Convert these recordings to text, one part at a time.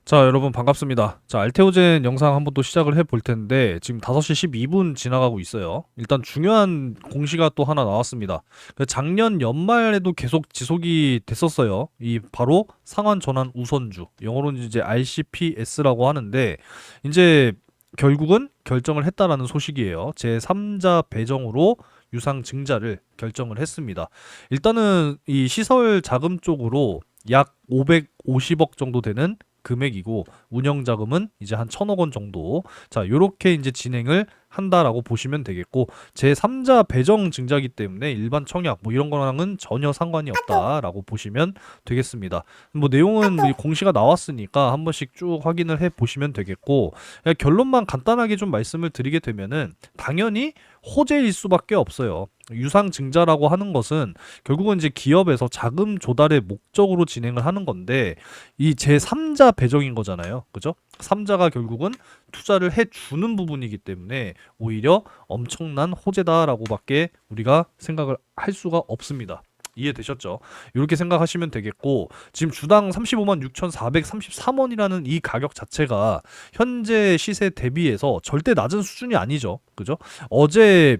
자, 여러분 반갑습니다. 자, 알테오젠 영상 한번 또 시작을 해볼 텐데, 지금 5시 12분 지나가고 있어요. 일단 중요한 공시가 또 하나 나왔습니다. 작년 연말에도 계속 지속이 됐었어요. 이 바로 상환 전환 우선주. 영어로는 이제 RCPS라고 하는데, 이제 결국은 결정을 했다라는 소식이에요. 제3자 배정으로 유상 증자를 결정을 했습니다. 일단은 이 시설 자금 쪽으로 약 550억 정도 되는 금액이고 운영 자금은 이제 한 1,000억 원 정도. 자, 요렇게 이제 진행을 한다라고 보시면 되겠고 제3자 배정 증자기 때문에 일반 청약 뭐 이런 거랑은 전혀 상관이 없다라고 보시면 되겠습니다. 뭐 내용은 뭐 공시가 나왔으니까 한 번씩 쭉 확인을 해 보시면 되겠고 그냥 결론만 간단하게 좀 말씀을 드리게 되면은 당연히 호재일 수밖에 없어요. 유상 증자라고 하는 것은 결국은 이제 기업에서 자금 조달의 목적으로 진행을 하는 건데 이 제3자 배정인 거잖아요. 그죠? 3자가 결국은 투자를 해주는 부분이기 때문에 오히려 엄청난 호재다라고밖에 우리가 생각을 할 수가 없습니다. 이해되셨죠? 이렇게 생각하시면 되겠고 지금 주당 35만 6,433원이라는 이 가격 자체가 현재 시세 대비해서 절대 낮은 수준이 아니죠. 그죠? 어제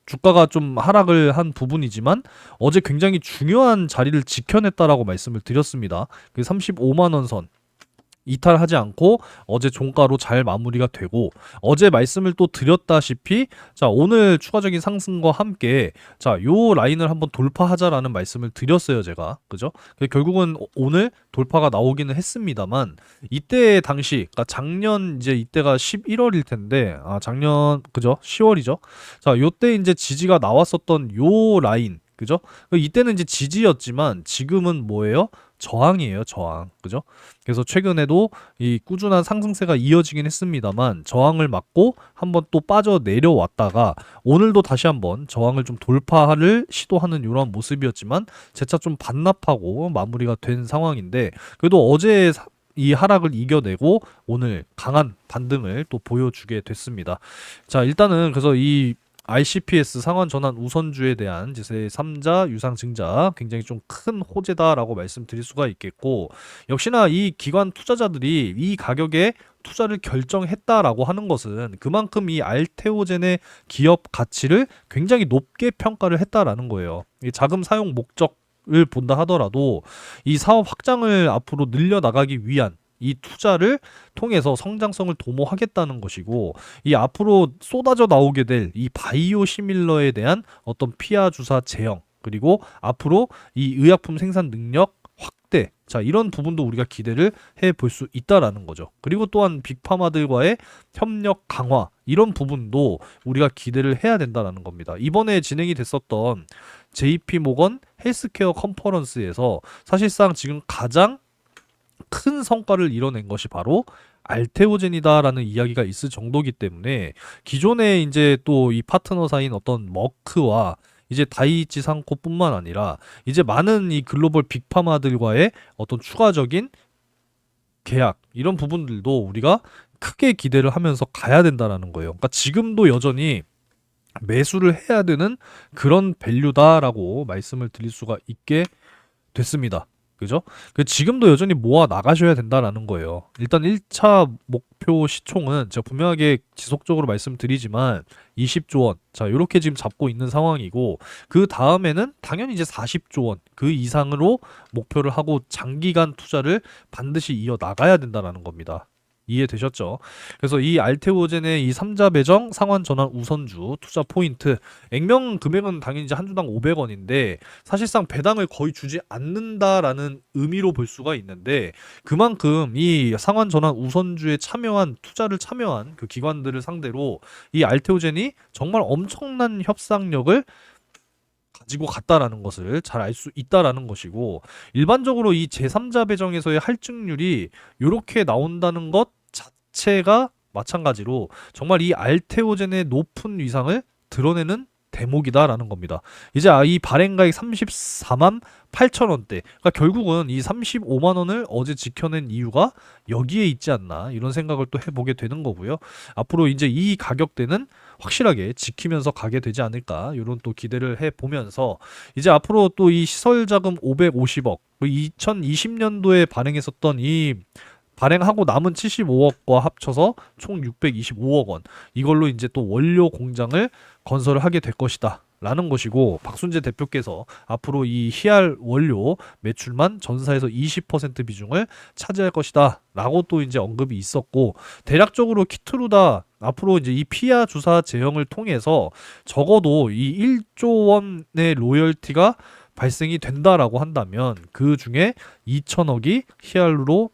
주가가 좀 하락을 한 부분이지만 어제 굉장히 중요한 자리를 지켜냈다라고 말씀을 드렸습니다. 그 35만 원 선 이탈하지 않고 어제 종가로 잘 마무리가 되고 어제 말씀을 또 드렸다시피 자 오늘 추가적인 상승과 함께 자 요 라인을 한번 돌파하자라는 말씀을 드렸어요 제가 그죠? 결국은 오늘 돌파가 나오기는 했습니다만 이때 당시 그러니까 작년 이제 이때가 11월일 텐데 아 작년 그죠? 10월이죠? 자 요때 이제 지지가 나왔었던 요 라인 그죠? 이때는 이제 지지였지만 지금은 뭐예요? 저항이에요, 저항. 그죠? 그래서 최근에도 이 꾸준한 상승세가 이어지긴 했습니다만 저항을 맞고 한번 또 빠져 내려왔다가 오늘도 다시 한번 저항을 좀 돌파를 시도하는 이런 모습이었지만 재차 좀 반납하고 마무리가 된 상황인데 그래도 어제 이 하락을 이겨내고 오늘 강한 반등을 또 보여주게 됐습니다. 자, 일단은 그래서 이 RCPS 상환 전환 우선주에 대한 제3자 유상 증자 굉장히 좀 큰 호재다라고 말씀드릴 수가 있겠고 역시나 이 기관 투자자들이 이 가격에 투자를 결정했다라고 하는 것은 그만큼 이 알테오젠의 기업 가치를 굉장히 높게 평가를 했다라는 거예요. 이 자금 사용 목적을 본다 하더라도 이 사업 확장을 앞으로 늘려 나가기 위한 이 투자를 통해서 성장성을 도모하겠다는 것이고 이 앞으로 쏟아져 나오게 될 이 바이오 시밀러에 대한 어떤 피하 주사 제형 그리고 앞으로 이 의약품 생산 능력 확대 자 이런 부분도 우리가 기대를 해 볼 수 있다라는 거죠. 그리고 또한 빅파마들과의 협력 강화 이런 부분도 우리가 기대를 해야 된다라는 겁니다. 이번에 진행이 됐었던 JP 모건 헬스케어 컨퍼런스에서 사실상 지금 가장 큰 성과를 이뤄낸 것이 바로 알테오젠이다라는 이야기가 있을 정도기 때문에 기존에 이제 또 이 파트너사인 어떤 머크와 이제 다이이치 상코뿐만 아니라 이제 많은 이 글로벌 빅파마들과의 어떤 추가적인 계약 이런 부분들도 우리가 크게 기대를 하면서 가야 된다라는 거예요. 그러니까 지금도 여전히 매수를 해야 되는 그런 밸류다라고 말씀을 드릴 수가 있게 됐습니다. 그죠? 지금도 여전히 모아 나가셔야 된다라는 거예요. 일단 1차 목표 시총은 제가 분명하게 지속적으로 말씀드리지만 20조 원. 자, 요렇게 지금 잡고 있는 상황이고 그 다음에는 당연히 이제 40조 원. 그 이상으로 목표를 하고 장기간 투자를 반드시 이어 나가야 된다라는 겁니다. 이해되셨죠? 그래서 이 알테오젠의 이 3자 배정 상환 전환 우선주 투자 포인트 액면 금액은 당연히 이제 한 주당 500원인데 사실상 배당을 거의 주지 않는다라는 의미로 볼 수가 있는데 그만큼 이 상환 전환 우선주에 참여한 투자를 참여한 그 기관들을 상대로 이 알테오젠이 정말 엄청난 협상력을 가지고 갔다라는 것을 잘 알 수 있다라는 것이고 일반적으로 이 제3자 배정에서의 할증률이 이렇게 나온다는 것 자체가 마찬가지로 정말 이 알테오젠의 높은 위상을 드러내는 대목이다라는 겁니다. 이제 이 발행가액 34만 8천 원대. 그러니까 결국은 이 35만 원을 어제 지켜낸 이유가 여기에 있지 않나 이런 생각을 또 해보게 되는 거고요. 앞으로 이제 이 가격대는 확실하게 지키면서 가게 되지 않을까 이런 또 기대를 해보면서 이제 앞으로 또 이 시설 자금 550억 2020년도에 발행했었던 이 발행하고 남은 75억과 합쳐서 총 625억 원. 이걸로 이제 또 원료 공장을 건설을 하게 될 것이다. 라는 것이고, 박순재 대표께서 앞으로 이 희알 원료 매출만 전사에서 20% 비중을 차지할 것이다 라고 또 이제 언급이 있었고, 대략적으로 키트루다 앞으로 이제 이 피아 주사 제형을 통해서 적어도 이 1조 원의 로열티가 발생이 된다라고 한다면 그 중에 2천억이 히알루로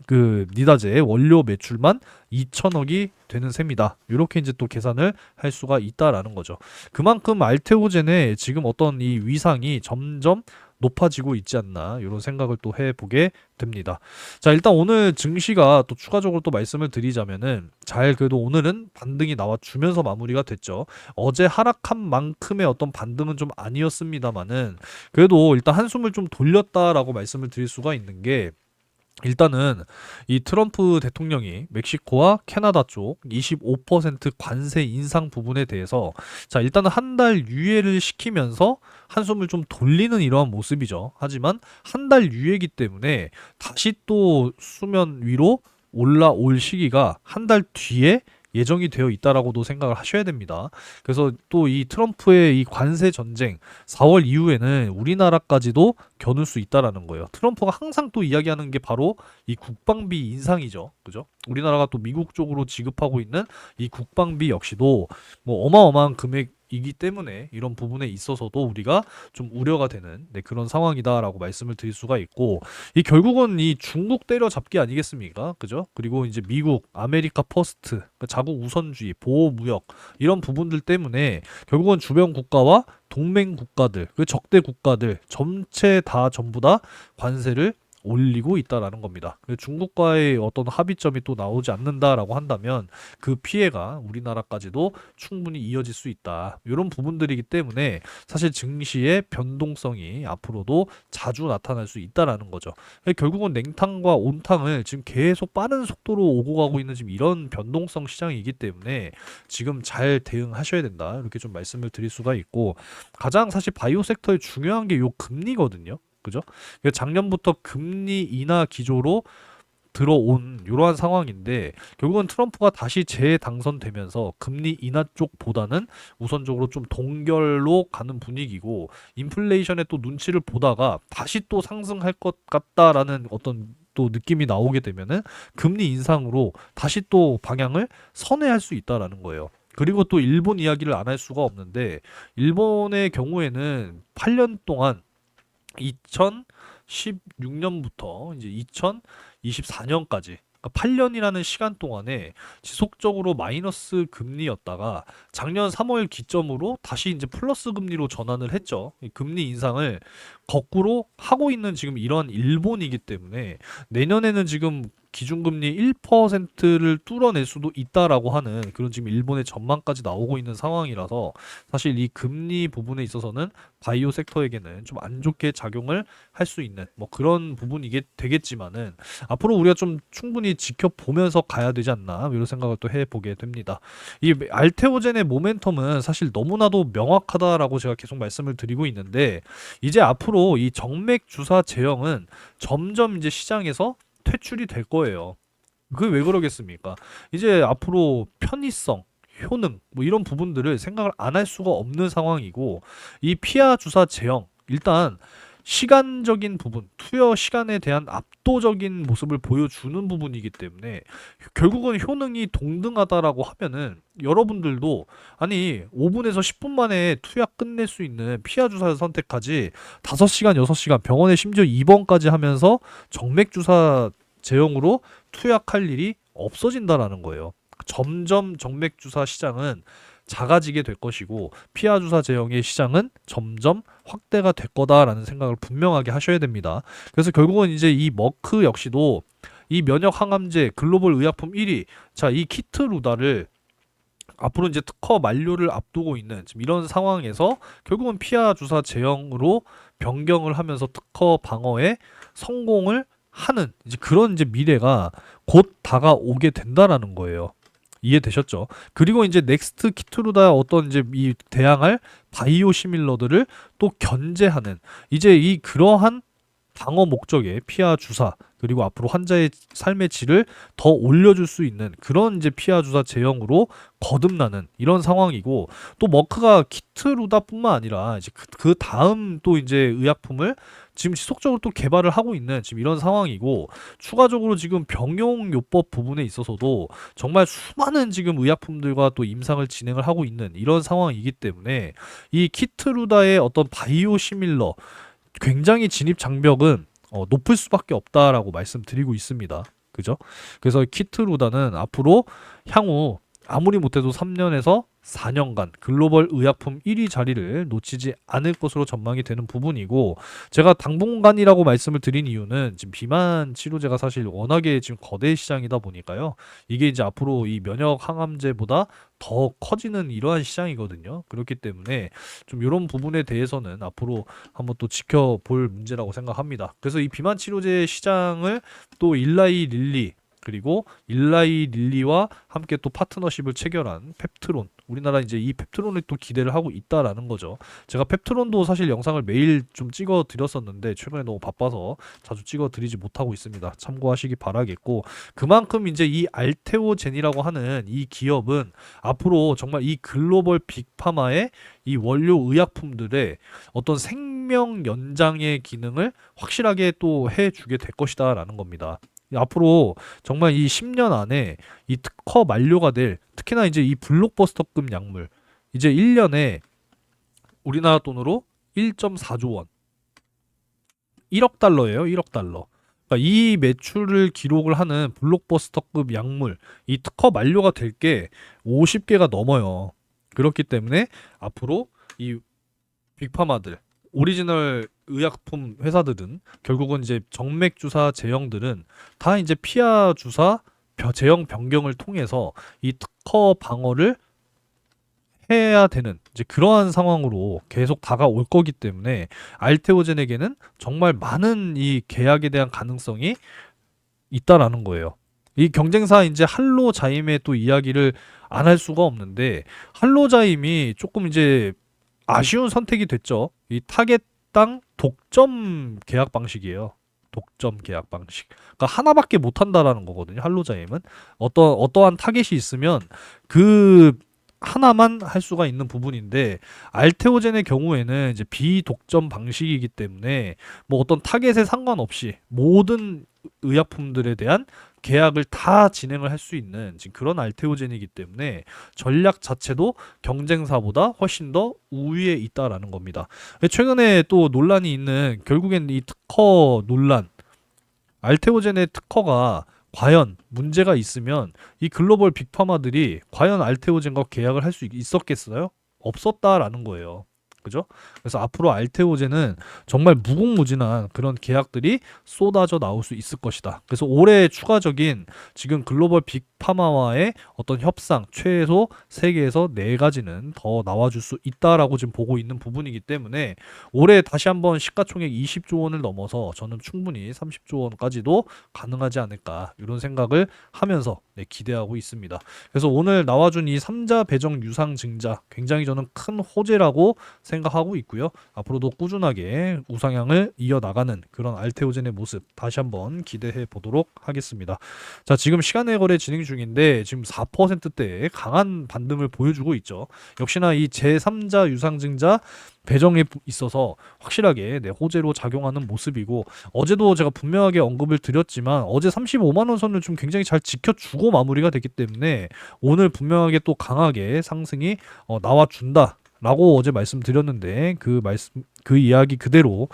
그 니다제의 원료 매출만 2천억이 되는 셈이다. 이렇게 이제 또 계산을 할 수가 있다라는 거죠. 그만큼 알테오젠의 지금 어떤 이 위상이 점점 높아지고 있지 않나 이런 생각을 또 해보게 됩니다. 자, 일단 오늘 증시가 또 추가적으로 또 말씀을 드리자면은 잘 그래도 오늘은 반등이 나와주면서 마무리가 됐죠. 어제 하락한 만큼의 어떤 반등은 좀 아니었습니다만은 그래도 일단 한숨을 좀 돌렸다라고 말씀을 드릴 수가 있는 게, 일단은 이 트럼프 대통령이 멕시코와 캐나다 쪽 25% 관세 인상 부분에 대해서 자, 일단은 한 달 유예를 시키면서 한숨을 좀 돌리는 이러한 모습이죠. 하지만 한 달 유예이기 때문에 다시 또 수면 위로 올라올 시기가 한 달 뒤에 예정이 되어 있다라고도 생각을 하셔야 됩니다. 그래서 또 이 트럼프의 이 관세 전쟁 4월 이후에는 우리나라까지도 겨눌 수 있다라는 거예요. 트럼프가 항상 또 이야기하는 게 바로 이 국방비 인상이죠. 그죠? 우리나라가 또 미국 쪽으로 지급하고 있는 이 국방비 역시도 뭐 어마어마한 금액이기 때문에 이런 부분에 있어서도 우리가 좀 우려가 되는 그런 상황이다라고 말씀을 드릴 수가 있고, 이 결국은 이 중국 때려잡기 아니겠습니까? 그죠? 그리고 이제 미국, 아메리카 퍼스트, 자국 우선주의, 보호 무역 이런 부분들 때문에 결국은 주변 국가와 동맹 국가들, 그 적대 국가들 전체 다 전부 다 관세를 올리고 있다라는 겁니다. 중국과의 어떤 합의점이 또 나오지 않는다라고 한다면 그 피해가 우리나라까지도 충분히 이어질 수 있다. 이런 부분들이기 때문에 사실 증시의 변동성이 앞으로도 자주 나타날 수 있다라는 거죠. 결국은 냉탕과 온탕을 지금 계속 빠른 속도로 오고 가고 있는 지금 이런 변동성 시장이기 때문에 지금 잘 대응하셔야 된다. 이렇게 좀 말씀을 드릴 수가 있고, 가장 사실 바이오 섹터의 중요한 게 요 금리거든요. 그죠? 작년부터 금리 인하 기조로 들어온 이러한 상황인데, 결국은 트럼프가 다시 재당선되면서 금리 인하 쪽보다는 우선적으로 좀 동결로 가는 분위기고, 인플레이션의 또 눈치를 보다가 다시 또 상승할 것 같다라는 어떤 또 느낌이 나오게 되면은 금리 인상으로 다시 또 방향을 선회할 수 있다라는 거예요. 그리고 또 일본 이야기를 안 할 수가 없는데, 일본의 경우에는 8년 동안 2016년부터 이제 2024년까지, 그러니까 8년이라는 시간 동안에 지속적으로 마이너스 금리였다가 작년 3월 기점으로 다시 이제 플러스 금리로 전환을 했죠. 이 금리 인상을 거꾸로 하고 있는 지금 이런 일본이기 때문에 내년에는 지금 기준금리 1%를 뚫어낼 수도 있다라고 하는 그런 지금 일본의 전망까지 나오고 있는 상황이라서 사실 이 금리 부분에 있어서는 바이오 섹터에게는 좀 안 좋게 작용을 할 수 있는 뭐 그런 부분이게 되겠지만은, 앞으로 우리가 좀 충분히 지켜보면서 가야 되지 않나 이런 생각을 또 해보게 됩니다. 이 알테오젠의 모멘텀은 사실 너무나도 명확하다라고 제가 계속 말씀을 드리고 있는데, 이제 앞으로 이 정맥 주사 제형은 점점 이제 시장에서 퇴출이 될 거예요. 그게 왜 그러겠습니까? 이제 앞으로 편의성, 효능 뭐 이런 부분들을 생각을 안 할 수가 없는 상황이고, 이 피하 주사 제형 일단 시간적인 부분, 투여 시간에 대한 압도적인 모습을 보여주는 부분이기 때문에 결국은 효능이 동등하다라고 하면은 여러분들도 아니 5분에서 10분 만에 투약 끝낼 수 있는 피하 주사를 선택하지 5시간, 6시간 병원에 심지어 입원까지 하면서 정맥 주사 제형으로 투약할 일이 없어진다라는 거예요. 점점 정맥 주사 시장은 작아지게 될 것이고 피하 주사 제형의 시장은 점점 확대가 될 거다라는 생각을 분명하게 하셔야 됩니다. 그래서 결국은 이제 이 머크 역시도 이 면역 항암제 글로벌 의약품 1위, 자, 이 키트루다를 앞으로 이제 특허 만료를 앞두고 있는 지금 이런 상황에서 결국은 피하 주사 제형으로 변경을 하면서 특허 방어에 성공을 하는 이제 그런 이제 미래가 곧 다가오게 된다라는 거예요. 이해되셨죠? 그리고 이제 넥스트 키트루다 어떤 이제 이 대항할 바이오 시밀러들을 또 견제하는 이제 이 그러한 방어 목적의 피하 주사 그리고 앞으로 환자의 삶의 질을 더 올려줄 수 있는 그런 이제 피하 주사 제형으로 거듭나는 이런 상황이고 또 머크가 키트루다뿐만 아니라 이제 그 다음 또 이제 의약품을 지금 지속적으로 또 개발을 하고 있는 지금 이런 상황이고 추가적으로 지금 병용요법 부분에 있어서도 정말 수많은 지금 의약품들과 또 임상을 진행을 하고 있는 이런 상황이기 때문에 이 키트루다의 어떤 바이오 시밀러 굉장히 진입 장벽은 높을 수밖에 없다라고 말씀드리고 있습니다. 그죠? 그래서 키트루다는 앞으로 향후 아무리 못해도 3년에서 4년간 글로벌 의약품 1위 자리를 놓치지 않을 것으로 전망이 되는 부분이고 제가 당분간이라고 말씀을 드린 이유는 지금 비만 치료제가 사실 워낙에 지금 거대 시장이다 보니까요. 이게 이제 앞으로 이 면역 항암제보다 더 커지는 이러한 시장이거든요. 그렇기 때문에 좀 이런 부분에 대해서는 앞으로 한번 또 지켜볼 문제라고 생각합니다. 그래서 이 비만 치료제 시장을 또 일라이 릴리 그리고 일라이 릴리와 함께 또 파트너십을 체결한 펩트론 우리나라 이제 이 펩트론을 또 기대를 하고 있다라는 거죠. 제가 펩트론도 사실 영상을 매일 좀 찍어 드렸었는데 최근에 너무 바빠서 자주 찍어 드리지 못하고 있습니다. 참고하시기 바라겠고 그만큼 이제 이 알테오젠이라고 하는 이 기업은 앞으로 정말 이 글로벌 빅파마의 이 원료 의약품들의 어떤 생명 연장의 기능을 확실하게 또 해주게 될 것이다라는 겁니다. 앞으로 정말 이 10년 안에 이 특허 만료가 될 특히나 이제 이 블록버스터급 약물 이제 1년에 우리나라 돈으로 1.4조 원 1억 달러예요. 1억 달러. 그러니까 이 매출을 기록을 하는 블록버스터급 약물 이 특허 만료가 될 게 50개가 넘어요. 그렇기 때문에 앞으로 이 빅파마들 오리지널 의약품 회사들은 결국은 이제 정맥 주사 제형들은 다 이제 피하 주사 제형 변경을 통해서 이 특허 방어를 해야 되는 이제 그러한 상황으로 계속 다가올 거기 때문에 알테오젠에게는 정말 많은 이 계약에 대한 가능성이 있다라는 거예요. 이 경쟁사 이제 할로자임의 또 이야기를 안 할 수가 없는데 할로자임이 조금 이제 아쉬운 선택이 됐죠. 이 타겟당 독점 계약 방식이에요. 독점 계약 방식. 그러니까 하나밖에 못 한다라는 거거든요. 할로자임은 어떠한 타겟이 있으면 그 하나만 할 수가 있는 부분인데 알테오젠의 경우에는 이제 비독점 방식이기 때문에 뭐 어떤 타겟에 상관없이 모든 의약품들에 대한 계약을 다 진행을 할 수 있는 지금 그런 알테오젠이기 때문에 전략 자체도 경쟁사보다 훨씬 더 우위에 있다라는 겁니다. 최근에 또 논란이 있는 결국엔 이 특허 논란 알테오젠의 특허가 과연 문제가 있으면 이 글로벌 빅파마들이 과연 알테오젠과 계약을 할 수 있었겠어요? 없었다라는 거예요. 그죠? 그래서 앞으로 알테오젠은 정말 무궁무진한 그런 계약들이 쏟아져 나올 수 있을 것이다. 그래서 올해 추가적인 지금 글로벌 빅파마와의 어떤 협상 최소 3개에서 4가지는 더 나와줄 수 있다라고 지금 보고 있는 부분이기 때문에 올해 다시 한번 시가총액 20조 원을 넘어서 저는 충분히 30조 원까지도 가능하지 않을까 이런 생각을 하면서 기대하고 있습니다. 그래서 오늘 나와준 이 3자 배정 유상 증자 굉장히 저는 큰 호재라고 생각하고 있고요. 앞으로도 꾸준하게 우상향을 이어나가는 그런 알테오젠의 모습 다시 한번 기대해 보도록 하겠습니다. 자, 지금 시간의 거래 진행 중인데 지금 4%대의 강한 반등을 보여주고 있죠. 역시나 이 제3자 유상증자 배정에 있어서 확실하게 호재로 작용하는 모습이고 어제도 제가 분명하게 언급을 드렸지만 어제 35만 원 선을 좀 굉장히 잘 지켜주고 마무리가 됐기 때문에 오늘 분명하게 또 강하게 상승이 나와준다. 라고 어제 말씀드렸는데 그 이야기 그대로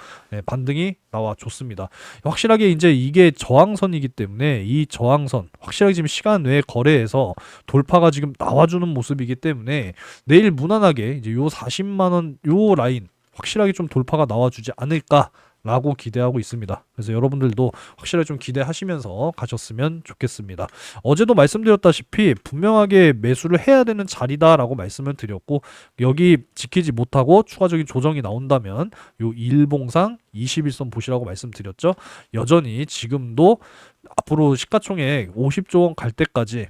반등이 나와줬습니다. 확실하게 이제 이게 저항선이기 때문에 이 저항선 확실하게 지금 시간 외에 거래에서 돌파가 지금 나와주는 모습이기 때문에 내일 무난하게 이제 요 40만 원 요 라인 확실하게 좀 돌파가 나와주지 않을까. 라고 기대하고 있습니다. 그래서 여러분들도 확실하게 좀 기대하시면서 가셨으면 좋겠습니다. 어제도 말씀드렸다시피 분명하게 매수를 해야 되는 자리다라고 말씀을 드렸고 여기 지키지 못하고 추가적인 조정이 나온다면 요 일봉상 21선 보시라고 말씀드렸죠. 여전히 지금도 앞으로 시가총액 50조 원 갈 때까지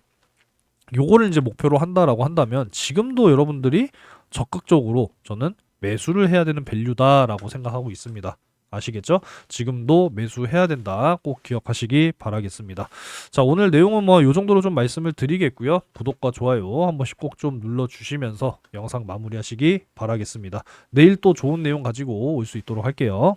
요거를 이제 목표로 한다라고 한다면 지금도 여러분들이 적극적으로 저는 매수를 해야 되는 밸류다라고 생각하고 있습니다. 아시겠죠? 지금도 매수해야 된다. 꼭 기억하시기 바라겠습니다. 자, 오늘 내용은 뭐 요 정도로 좀 말씀을 드리겠고요. 구독과 좋아요 한 번씩 꼭 좀 눌러주시면서 영상 마무리하시기 바라겠습니다. 내일 또 좋은 내용 가지고 올 수 있도록 할게요.